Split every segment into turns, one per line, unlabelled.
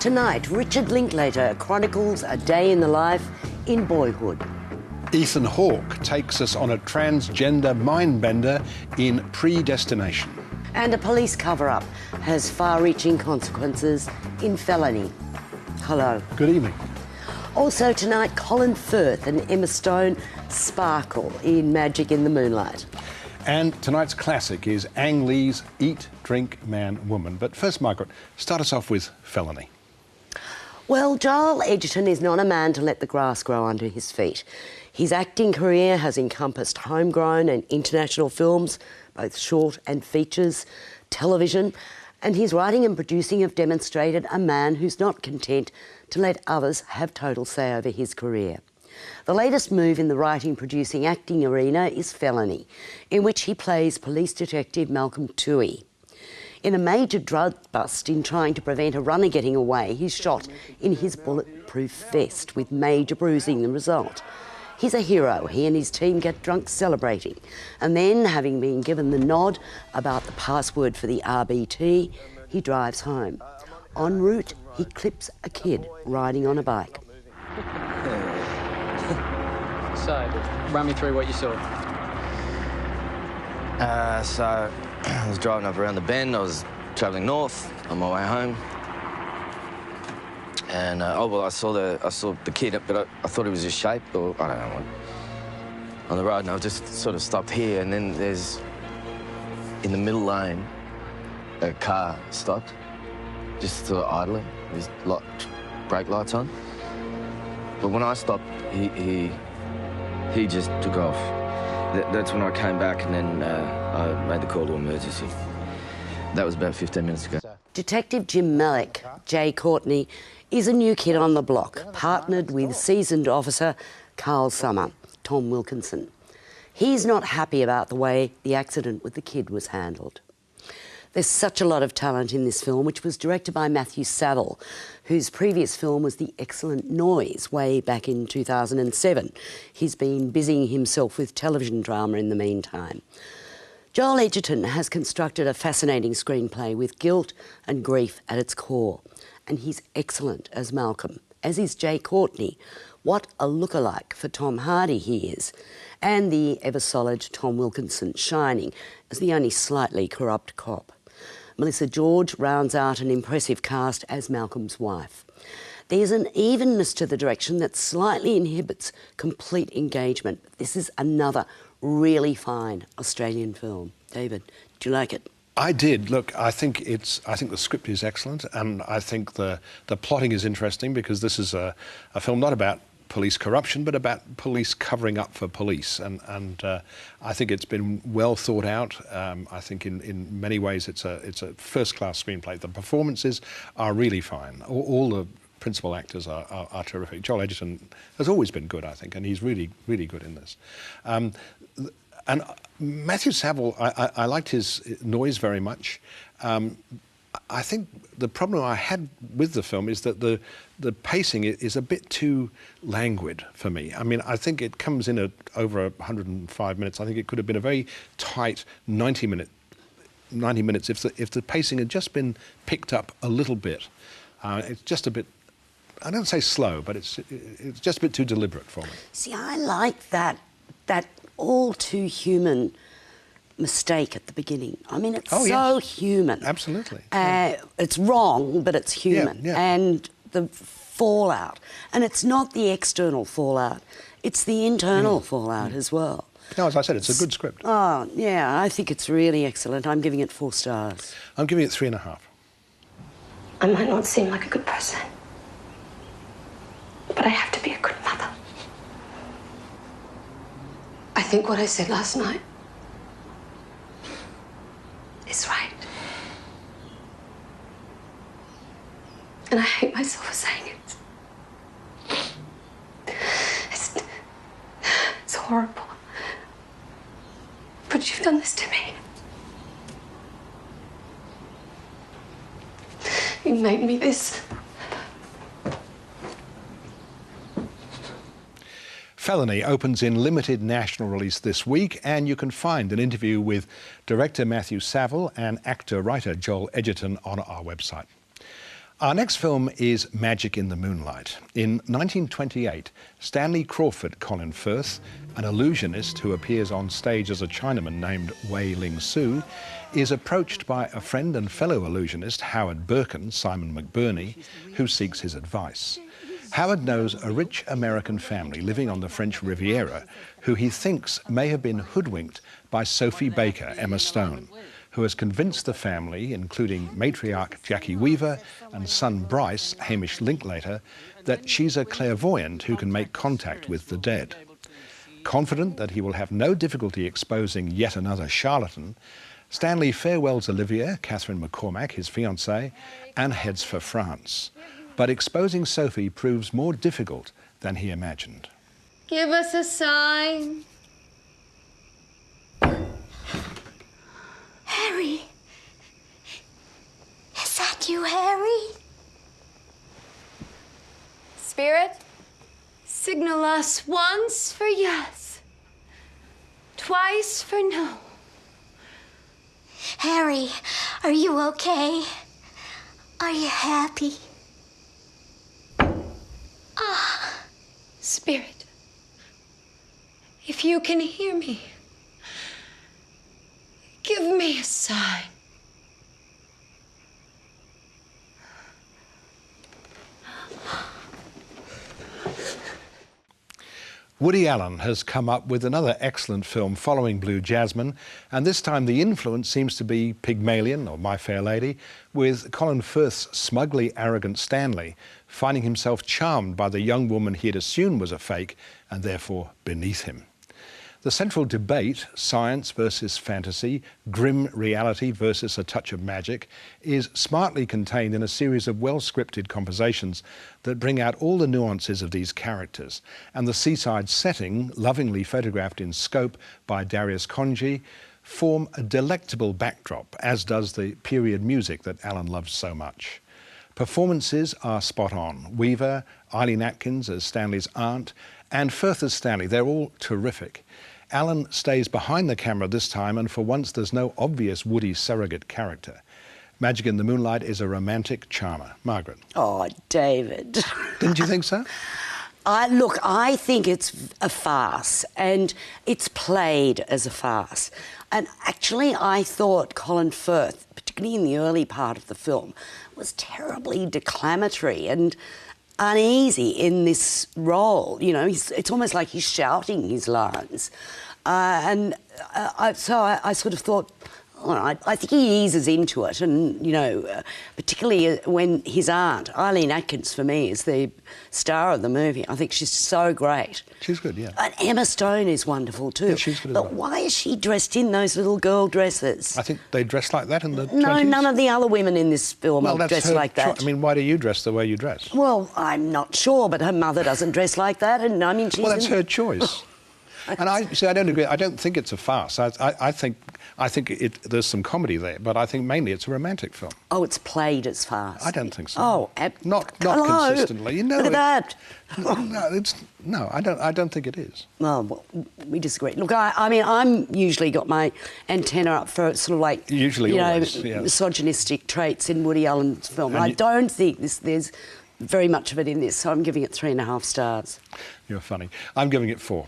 Tonight, Richard Linklater chronicles a day in the life in Boyhood.
Ethan Hawke takes us on a transgender mindbender in Predestination.
And a police cover-up has far-reaching consequences in Felony. Hello.
Good evening.
Also tonight, Colin Firth and Emma Stone sparkle in Magic in the Moonlight.
And tonight's classic is Ang Lee's Eat, Drink, Man, Woman. But first, Margaret, start us off with Felony.
Well, Joel Edgerton is not a man to let the grass grow under his feet. His acting career has encompassed homegrown and international films, both short and features, television, and his writing and producing have demonstrated a man who's not content to let others have total say over his career. The latest move in the writing, producing, acting arena is Felony, in which he plays police detective Malcolm Toohey. In a major drug bust in trying to prevent a runner getting away, he's shot in his bulletproof vest with major bruising the result. He's a hero. He and his team get drunk celebrating. And then, having been given the nod about the password for the RBT, he drives home. En route, he clips a kid riding on a bike.
So, run me through what you saw.
So I was driving up around the bend. I was travelling north on my way home. And, I saw the kid, but I thought he was his shape, or I don't know what, on the road, and I just sort of stopped here, and then there's, in the middle lane, a car stopped, just sort of idling, with his brake lights on. But when I stopped, he just took off. That's when I came back, and then I made the call to emergency. That was about 15 minutes ago.
Detective Jim Malik, Jay Courtney, is a new kid on the block, partnered with seasoned officer Carl Summer, Tom Wilkinson. He's not happy about the way the accident with the kid was handled. There's such a lot of talent in this film, which was directed by Matthew Saville, whose previous film was The Excellent Noise, way back in 2007. He's been busying himself with television drama in the meantime. Joel Edgerton has constructed a fascinating screenplay with guilt and grief at its core, and he's excellent as Malcolm, as is Jay Courtney. What a lookalike for Tom Hardy he is, and the ever-solid Tom Wilkinson, shining as the only slightly corrupt cop. Melissa George rounds out an impressive cast as Malcolm's wife. There's an evenness to the direction that slightly inhibits complete engagement. This is another really fine Australian film. David, do you like it?
I did. Look, I think the script is excellent, and I think the plotting is interesting, because this is a film not about police corruption, but about police covering up for police, and I think it's been well thought out. I think in many ways it's a first-class screenplay. The performances are really fine. All the principal actors are terrific. Joel Edgerton has always been good, I think, and he's really, really good in this. And Matthew Saville, I liked his noise very much. I think the problem I had with the film is that the pacing is a bit too languid for me. I mean, I think it comes in at over 105 minutes. I think it could have been a very tight 90 minutes if the pacing had just been picked up a little bit. It's just a bit, I don't say slow, but it's just a bit too deliberate for me.
See, I like that all too human mistake at the beginning. I mean, it's so human.
Absolutely.
It's wrong, but it's human.
Yeah.
And the fallout. And it's not the external fallout, it's the internal fallout as well.
No, as I said, it's a good script.
Oh, yeah, I think it's really excellent. I'm giving it 4 stars.
I'm giving it 3.5.
I might not seem like a good person, but I have to be a good mother. I think what I said last night is right. And I hate myself for saying it. It's horrible. But you've done this to me. You made me this.
Felony opens in limited national release this week, and you can find an interview with director Matthew Saville and actor-writer Joel Edgerton on our website. Our next film is Magic in the Moonlight. In 1928, Stanley Crawford Colin Firth, an illusionist who appears on stage as a Chinaman named Wei Ling Su, is approached by a friend and fellow illusionist, Howard Birkin, Simon McBurney, who seeks his advice. Howard knows a rich American family living on the French Riviera who he thinks may have been hoodwinked by Sophie Baker, Emma Stone, who has convinced the family, including matriarch Jackie Weaver and son Bryce, Hamish Linklater, that she's a clairvoyant who can make contact with the dead. Confident that he will have no difficulty exposing yet another charlatan, Stanley farewells Olivia, Catherine McCormack, his fiancée, and heads for France. But exposing Sophie proves more difficult than he imagined.
Give us a sign.
Harry. Is that you, Harry?
Spirit, signal us once for yes, twice for no.
Harry, are you okay? Are you happy?
Spirit, if you can hear me, give me a sign.
Woody Allen has come up with another excellent film following Blue Jasmine, and this time the influence seems to be Pygmalion, or My Fair Lady, with Colin Firth's smugly arrogant Stanley finding himself charmed by the young woman he had assumed was a fake and therefore beneath him. The central debate, science versus fantasy, grim reality versus a touch of magic, is smartly contained in a series of well-scripted conversations that bring out all the nuances of these characters. And the seaside setting, lovingly photographed in scope by Darius Khondji, form a delectable backdrop, as does the period music that Allen loves so much. Performances are spot on. Weaver, Eileen Atkins as Stanley's aunt, and Firth as Stanley, they're all terrific. Allen stays behind the camera this time, and for once there's no obvious Woody surrogate character. Magic in the Moonlight is a romantic charmer. Margaret.
Oh, David.
Didn't you think so?
Look, I think it's a farce, and it's played as a farce. And actually, I thought Colin Firth, particularly in the early part of the film, was terribly declamatory and uneasy in this role. You know, it's almost like he's shouting his lines. So I sort of thought, all right, I think he eases into it, and, you know, particularly when his aunt, Eileen Atkins, for me, is the star of the movie. I think she's so great.
She's good, yeah.
And Emma Stone is wonderful too.
Yeah, she's good as
But
well.
why is she dressed in those little girl dresses?
I think they dressed like that in the 20s.
No, none of the other women in this film
Well,
are
that's
dressed
her
like that.
I mean, why do you dress the way you dress?
Well, I'm not sure, but her mother doesn't dress like that, and I mean, she's...
Well, that's her choice. And I don't agree. I don't think it's a farce. I think there's some comedy there, but I think mainly it's a romantic film.
Oh, it's played as farce.
I don't think so.
Oh,
not
hello.
consistently. You know,
Look at that.
No, I don't think it is.
Well, we disagree. Look, I mean, I'm usually got my antenna up for sort of like,
Usually,
you know,
always, yeah.
misogynistic traits in Woody Allen's film. And I don't think there's very much of it in this, so I'm giving it 3.5 stars.
You're funny. I'm giving it 4.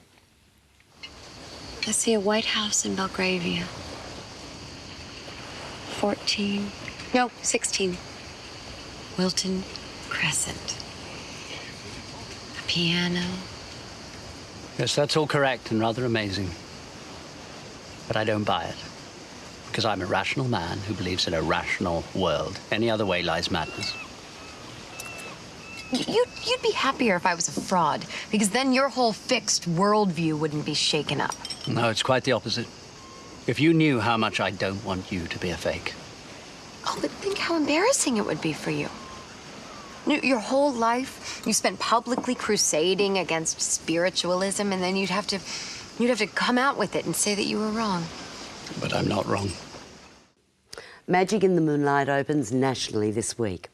I see a White House in Belgravia. 16. Wilton Crescent. A piano.
Yes, that's all correct and rather amazing. But I don't buy it. Because I'm a rational man who believes in a rational world. Any other way lies madness.
You'd be happier if I was a fraud, because then your whole fixed worldview wouldn't be shaken up.
No, it's quite the opposite. If you knew how much I don't want you to be a fake.
Oh, but think how embarrassing it would be for you. Your whole life, you spent publicly crusading against spiritualism, and then you'd have to come out with it and say that you were wrong.
But I'm not wrong.
Magic in the Moonlight opens nationally this week.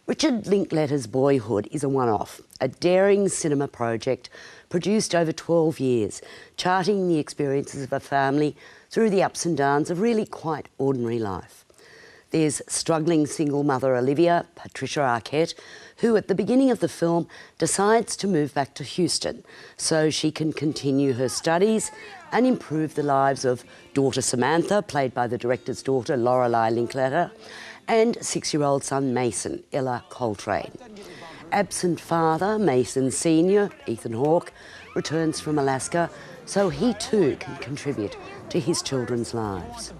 Richard Linklater's Boyhood is a one-off, a daring cinema project produced over 12 years, charting the experiences of a family through the ups and downs of really quite ordinary life. There's struggling single mother Olivia, Patricia Arquette, who at the beginning of the film decides to move back to Houston so she can continue her studies and improve the lives of daughter Samantha, played by the director's daughter Lorelei Linkletter, and 6-year-old son Mason, Ella Coltrane. Absent father, Mason Sr., Ethan Hawke, returns from Alaska so he too can contribute to his children's lives.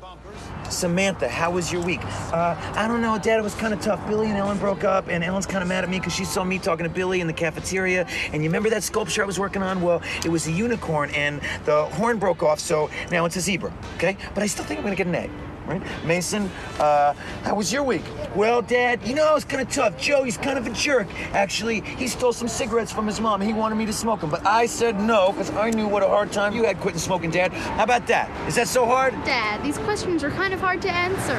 Samantha, how was your week? I don't know, Dad, it was kind of tough. Billy and Ellen broke up, and Ellen's kind of mad at me because she saw me talking to Billy in the cafeteria. And you remember that sculpture I was working on? Well, it was a unicorn, and the horn broke off, so now it's a zebra, okay? But I still think I'm gonna get an A, right? Mason, how was your week? Well, Dad, you know, it's kind of tough. Joe, he's kind of a jerk. Actually, he stole some cigarettes from his mom. He wanted me to smoke them, but I said no because I knew what a hard time you had quitting smoking, Dad. How about that? Is that so hard?
Dad, these questions are kind of hard to answer.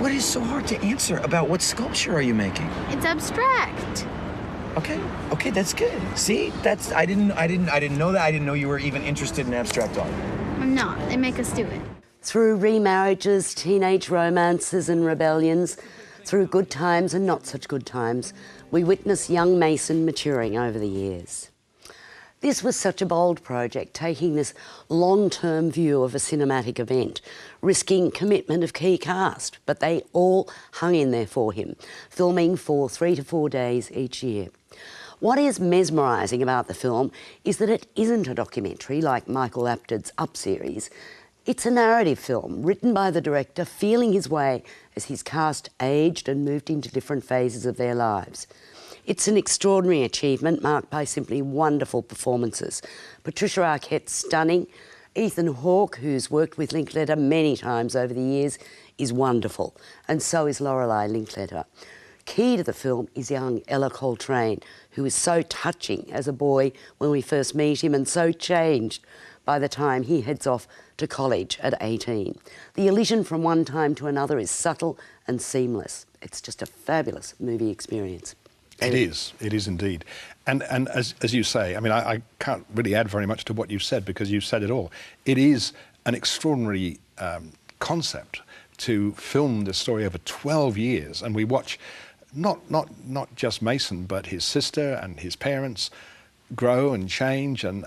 What is so hard to answer? About what sculpture are you making?
It's abstract.
Okay, that's good. See, I didn't know that. I didn't know you were even interested in abstract art.
I'm not. They make us do it.
Through remarriages, teenage romances and rebellions, through good times and not such good times, we witness young Mason maturing over the years. This was such a bold project, taking this long-term view of a cinematic event, risking commitment of key cast, but they all hung in there for him, filming for 3 to 4 days each year. What is mesmerising about the film is that it isn't a documentary like Michael Apted's Up series. It's a narrative film written by the director feeling his way as his cast aged and moved into different phases of their lives. It's an extraordinary achievement marked by simply wonderful performances. Patricia Arquette, stunning. Ethan Hawke, who's worked with Linkletter many times over the years, is wonderful. And so is Lorelei Linkletter. Key to the film is young Ella Coltrane, who is so touching as a boy when we first meet him and so changed by the time he heads off to college at 18. The elision from one time to another is subtle and seamless. It's just a fabulous movie experience.
It is indeed. And as you say, I mean, I can't really add very much to what you've said because you've said it all. It is an extraordinary concept to film this story over 12 years, and we watch not just Mason, but his sister and his parents grow and change, and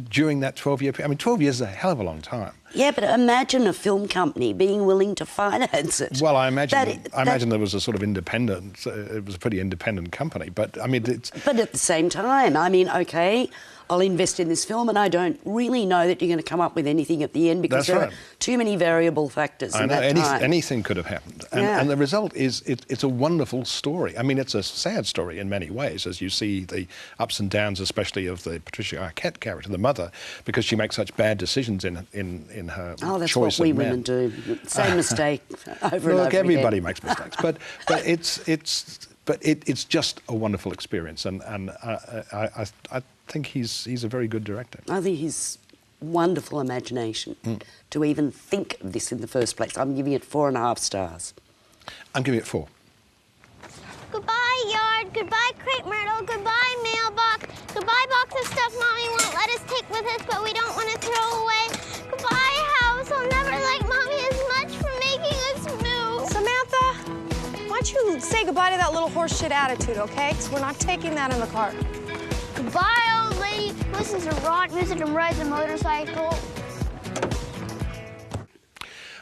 during that 12-year period. I mean, 12 years is a hell of a long time.
Yeah, but imagine a film company being willing to finance it.
Well, I imagine there was a sort of independent, it was a pretty independent company, but I mean, it's...
But at the same time, I mean, OK, I'll invest in this film and I don't really know that you're going to come up with anything at the end because there are too many variable factors in that time.
Anything could have happened. And the result is it's a wonderful story. I mean, it's a sad story in many ways, as you see the ups and downs, especially of the Patricia Arquette character, the mother, because she makes such bad decisions in her choice of men.
Oh, that's what we women do. Same mistake over and over
Look,
again.
everybody makes mistakes. But it's just a wonderful experience, and I think he's a very good director.
I think he's wonderful imagination to even think of this in the first place. I'm giving it 4.5 stars.
I'm giving it 4.
Goodbye, yard. Goodbye, crepe myrtle. Goodbye, mailbox. Goodbye, box of stuff Mommy won't let us take with us, but we don't want to throw away. Goodbye, house. I'll never like Mommy as much for making us move.
Samantha, why don't you say goodbye to that little horse shit attitude, okay? Because we're not taking that in the car.
Goodbye, old lady. Listens to rock music and rides a motorcycle.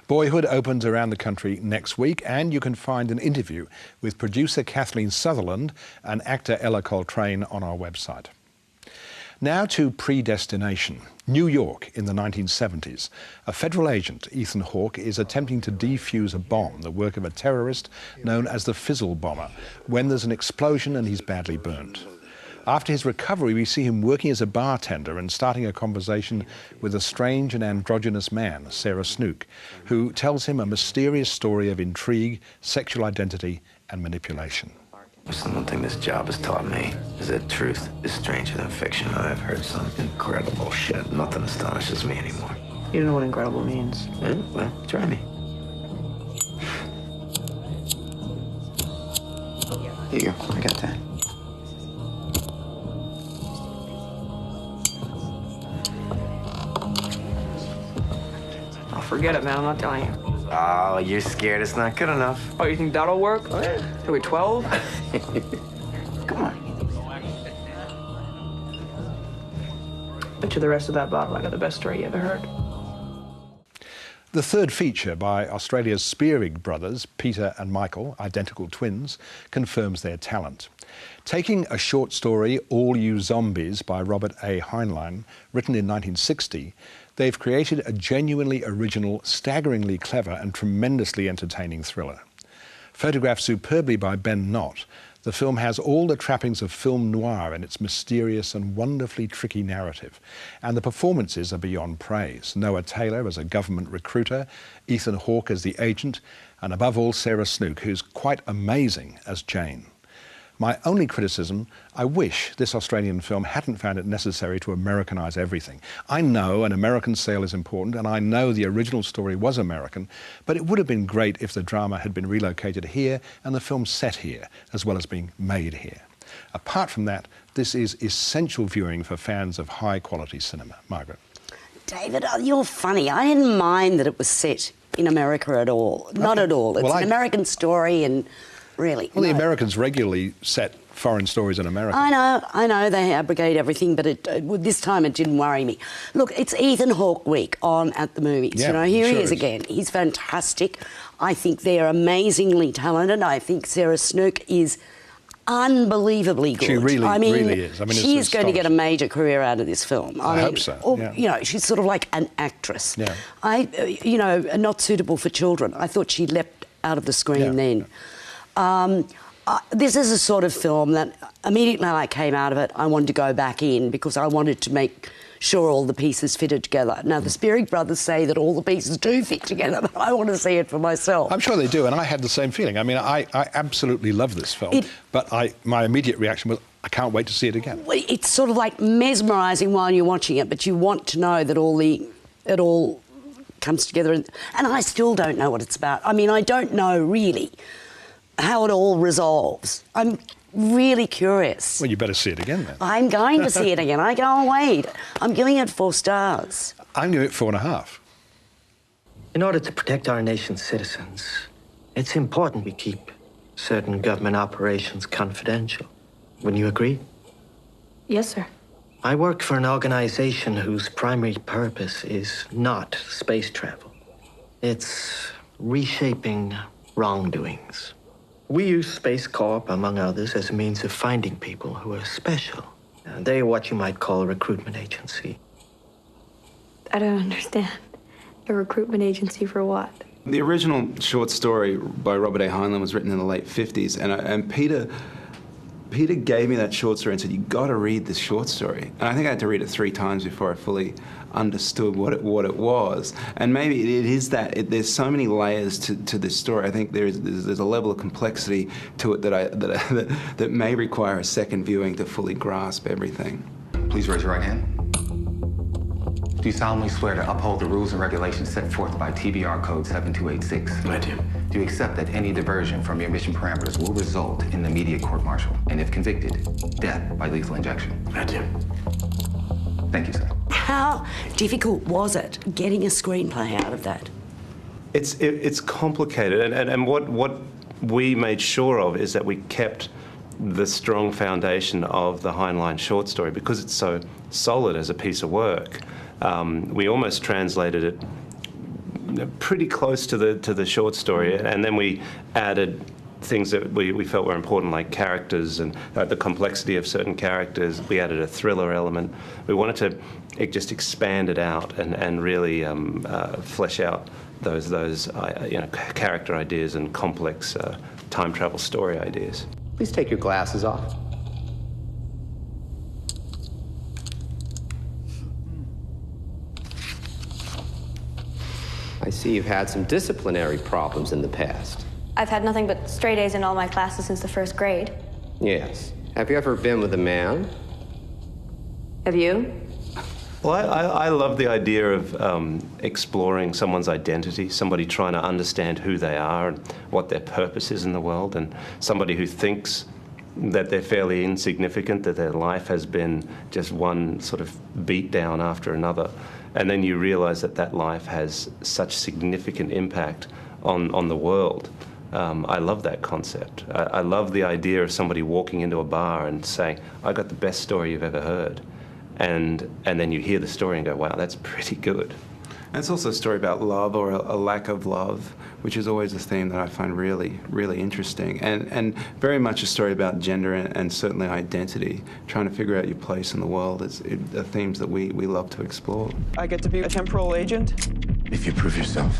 Boyhood opens around the country next week, and you can find an interview with producer Kathleen Sutherland and actor Ella Coltrane on our website. Now to Predestination. New York in the 1970s. A federal agent, Ethan Hawke, is attempting to defuse a bomb, the work of a terrorist known as the Fizzle Bomber, when there's an explosion and he's badly burnt. After his recovery, we see him working as a bartender and starting a conversation with a strange and androgynous man, Sarah Snook, who tells him a mysterious story of intrigue, sexual identity, and manipulation.
There's one thing this job has taught me, is that truth is stranger than fiction. I've heard some incredible shit. Nothing astonishes me anymore.
You don't know what incredible means.
Yeah, well, try me. Here you go, I got that.
Oh, forget it, man. I'm not telling you.
Oh, you're scared it's not good enough.
Oh, you think that'll work?
Oh, yeah.
Are we 12?
Come on.
Bet you the rest of that bottle I got the best story you ever heard.
The third feature by Australia's Spearig brothers, Peter and Michael, identical twins, confirms their talent. Taking a short story, All You Zombies, by Robert A. Heinlein, written in 1960, they've created a genuinely original, staggeringly clever and tremendously entertaining thriller. Photographed superbly by Ben Knott, the film has all the trappings of film noir in its mysterious and wonderfully tricky narrative, and the performances are beyond praise. Noah Taylor as a government recruiter, Ethan Hawke as the agent, and above all Sarah Snook, who's quite amazing as Jane. My only criticism, I wish this Australian film hadn't found it necessary to Americanise everything. I know an American sale is important, and I know the original story was American, but it would have been great if the drama had been relocated here and the film set here, as well as being made here. Apart from that, this is essential viewing for fans of high-quality cinema. Margaret.
David, you're funny. I didn't mind that it was set in America at all. Okay. Not at all. It's an American story and... Really?
Well, the Americans regularly set foreign stories in America.
I know, they abrogate everything, but this time it didn't worry me. Look, it's Ethan Hawke week on at the movies.
Yeah,
you know, here
sure
he is again. He's fantastic. I think they're amazingly talented. I think Sarah Snook is unbelievably good.
She really is. I mean,
she's going to get a major career out of this film.
I hope so.
Or,
yeah.
You know, she's sort of like an actress.
Yeah.
You know, not suitable for children. I thought she leapt out of the screen then. This is a sort of film that immediately when I came out of it, I wanted to go back in because I wanted to make sure all the pieces fitted together. Now, the Spearig brothers say that all the pieces do fit together, but I want to see it for myself.
I'm sure they do, and I had the same feeling. I mean, I absolutely love this film, but my immediate reaction was, I can't wait to see it again.
It's sort of like mesmerising while you're watching it, but you want to know that it all comes together, and I still don't know what it's about. I mean, I don't know, really, how it all resolves. I'm really curious.
Well, you better see it again then.
I'm going to see it again. I can't wait. I'm giving it 4 stars.
I'm giving it 4.5.
In order to protect our nation's citizens, it's important we keep certain government operations confidential. Wouldn't you agree?
Yes, sir.
I work for an organization whose primary purpose is not space travel. It's reshaping wrongdoings. We use Space Corp, among others, as a means of finding people who are special. They're what you might call a recruitment agency.
I don't understand. A recruitment agency for what?
The original short story by Robert A. Heinlein was written in the late 50s, and Peter gave me that short story and said, "You've got to read this short story." And I think I had to read it 3 times before I fully understood what it was. And maybe it is that there's so many layers to this story. I think there's a level of complexity to it that may require a second viewing to fully grasp everything.
Please raise your right hand. Do you solemnly swear to uphold the rules and regulations set forth by TBR Code 7286?
I do.
Do you accept that any diversion from your mission parameters will result in the immediate court-martial, and if convicted, death by lethal injection?
I do.
Thank you, sir.
How difficult was it getting a screenplay out of that?
It's complicated, and what we made sure of is that we kept the strong foundation of the Heinlein short story because it's so solid as a piece of work. We almost translated it pretty close to the short story, and then we added things that we felt were important, like characters and the complexity of certain characters. We added a thriller element. We wanted to just expand it out and really flesh out those character ideas and complex time travel story ideas.
Please take your glasses off. I see you've had some disciplinary problems in the past.
I've had nothing but straight A's in all my classes since the 1st grade.
Yes. Have you ever been with a man?
Have you?
Well, I love the idea of exploring someone's identity, somebody trying to understand who they are and what their purpose is in the world, and somebody who thinks that they're fairly insignificant, that their life has been just one sort of beat down after another. And then you realise that that life has such significant impact on the world. I love that concept. I love the idea of somebody walking into a bar and saying, I got the best story you've ever heard. And then you hear the story and go, wow, that's pretty good.
And it's also a story about love, or a lack of love, which is always a theme that I find really, really interesting. And very much a story about gender and certainly identity. Trying to figure out your place in the world are themes that we love to explore.
I get to be a temporal agent?
If you prove yourself.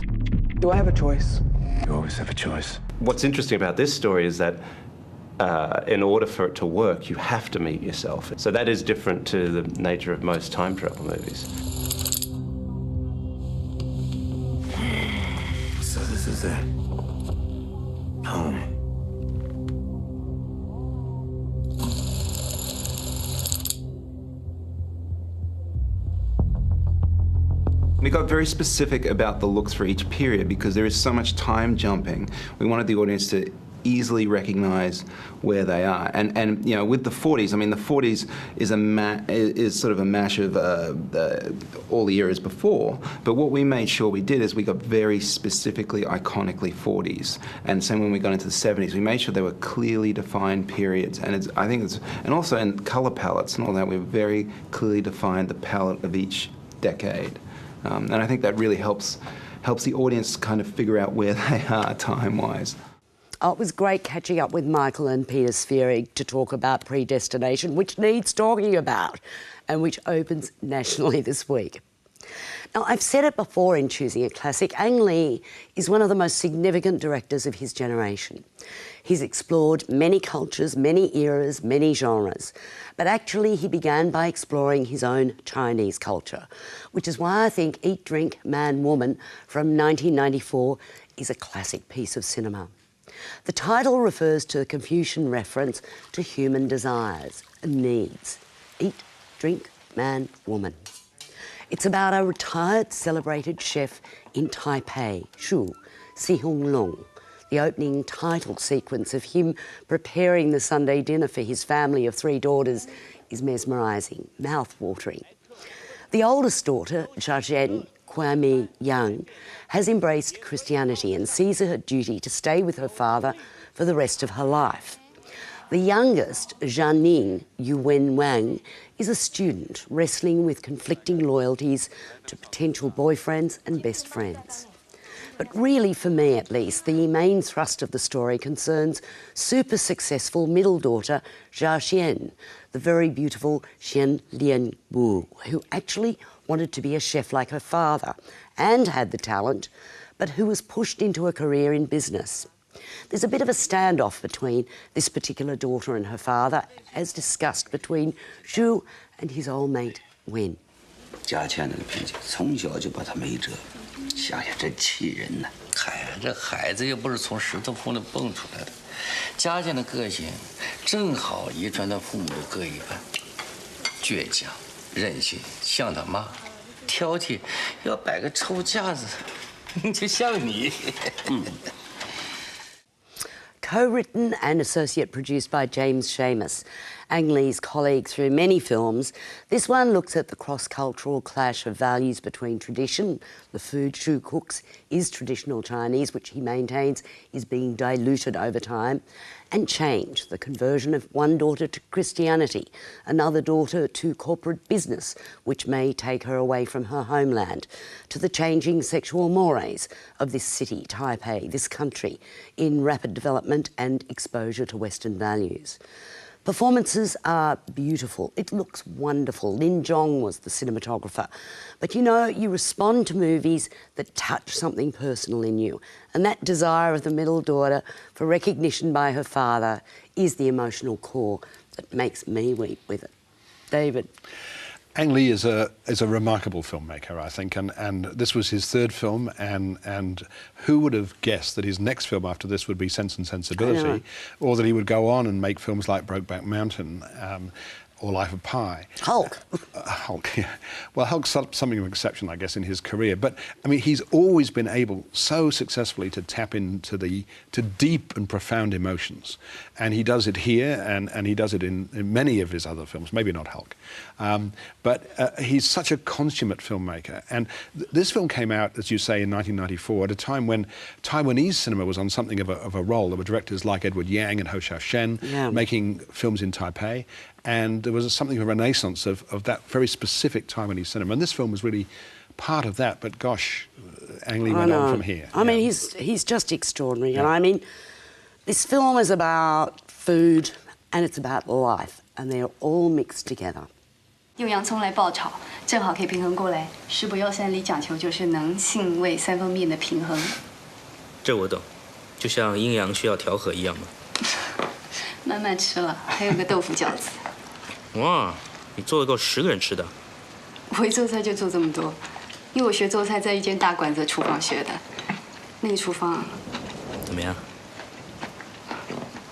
Do I have a choice?
You always have a choice.
What's interesting about this story is that in order for it to work, you have to meet yourself. So that is different to the nature of most time travel movies.
So this is it. Home.
We got very specific about the looks for each period because there is so much time jumping. We wanted the audience to easily recognize where they are. And you know, with the 40s, I mean, the 40s is sort of a mash of all the eras before. But what we made sure we did is we got very specifically, iconically 40s. And same when we got into the 70s, we made sure they were clearly defined periods. And and also in color palettes and all that, we very clearly defined the palette of each decade. And I think that really helps the audience kind of figure out where they are time-wise.
Oh, it was great catching up with Michael and Peter Spheric to talk about Predestination, which needs talking about, and which opens nationally this week. Now, I've said it before in choosing a classic, Ang Lee is one of the most significant directors of his generation. He's explored many cultures, many eras, many genres. But actually, he began by exploring his own Chinese culture, which is why I think Eat, Drink, Man, Woman from 1994 is a classic piece of cinema. The title refers to the Confucian reference to human desires and needs. Eat, drink, man, woman. It's about a retired celebrated chef in Taipei, Shu, Si Hung Lung. The opening title sequence of him preparing the Sunday dinner for his family of 3 daughters is mesmerising, mouth-watering. The oldest daughter, Jiazhen Kwame Yang, has embraced Christianity and sees it her duty to stay with her father for the rest of her life. The youngest, Jianing Yuwen Wang, is a student wrestling with conflicting loyalties to potential boyfriends and best friends. But really, for me at least, the main thrust of the story concerns super successful middle daughter Jia Xian, the very beautiful Xian Lian Wu, who actually wanted to be a chef like her father and had the talent, but who was pushed into a career in business. There's a bit of a standoff between this particular daughter and her father, as discussed between Shu and his old mate Wen.
家倩那个脾气，从小就把他没辙，想想真气人呐！嗨呀，这孩子又不是从石头缝里蹦出来的，家倩的个性正好遗传到父母的各一半，倔强、任性，像他妈，挑剔，要摆个臭架子，就像你。
Co-written and associate produced by James Seamus, Ang Lee's colleague through many films, this one looks at the cross-cultural clash of values between tradition, the food Shu cooks is traditional Chinese, which he maintains is being diluted over time, and change, the conversion of one daughter to Christianity, another daughter to corporate business, which may take her away from her homeland, to the changing sexual mores of this city, Taipei, this country, in rapid development and exposure to Western values. Performances are beautiful. It looks wonderful. Lin Zhong was the cinematographer. But you know, you respond to movies that touch something personal in you. And that desire of the middle daughter for recognition by her father is the emotional core that makes me weep with it. David.
Ang Lee is a remarkable filmmaker, I think, and this was his 3rd film, and who would have guessed that his next film after this would be Sense and Sensibility, or that he would go on and make films like Brokeback Mountain. or Life of Pi.
Hulk.
Hulk, yeah. Well, Hulk's something of an exception, I guess, in his career. But, I mean, he's always been able so successfully to tap into to deep and profound emotions. And he does it here, and he does it in many of his other films, maybe not Hulk. But he's such a consummate filmmaker. And this film came out, as you say, in 1994, at a time when Taiwanese cinema was on something of a roll. There were directors like Edward Yang and Ho Xiaoshen making films in Taipei. And there was something of a renaissance of that very specific Taiwanese cinema. And this film was really part of that. But gosh, Ang Lee went on from here.
I mean, he's just extraordinary. And I mean, this film is about food and it's about life. And they're all mixed together.
用洋葱来爆炒，正好可以平衡过来。师伯药膳里讲求就是能、性、味三方面的平衡。
这我懂，就像阴阳需要调和一样嘛。
慢慢吃了，还有个豆腐饺子。
哇，你做得够10个人吃的。
我一做菜就做这么多，因为我学做菜在一间大馆子的厨房学的。那个厨房
怎么样？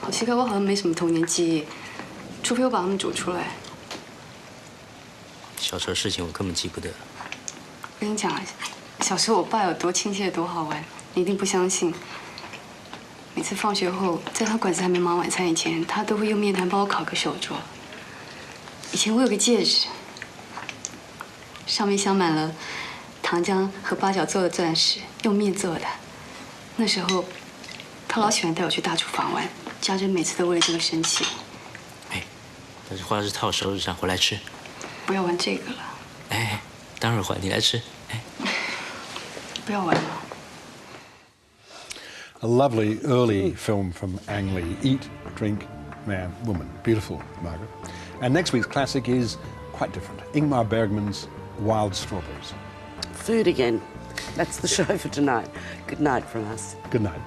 好奇怪，我好像没什么童年记忆，除非我把它们煮出来。
小时候事情我根本记不得。
我跟你讲，小时候我爸有多亲切，多好玩，你一定不相信。每次放学后，在他馆子还没忙晚餐以前，他都会用面团帮我烤个手镯。以前我有个戒指，上面镶满了糖浆和八角做的钻石，用面做的。那时候，他老喜欢带我去大厨房玩，家珍每次都为了这个生气。
哎，但是花是套手指上，回来吃。
不要玩这个了。
哎，待会儿还你来吃。哎，
不要玩了。
A lovely early film from Ang Lee, Eat, Drink, Man, Woman. Beautiful, Margaret. And next week's classic is quite different. Ingmar Bergman's Wild Strawberries.
Food again. That's the show for tonight. Good night from us.
Good night.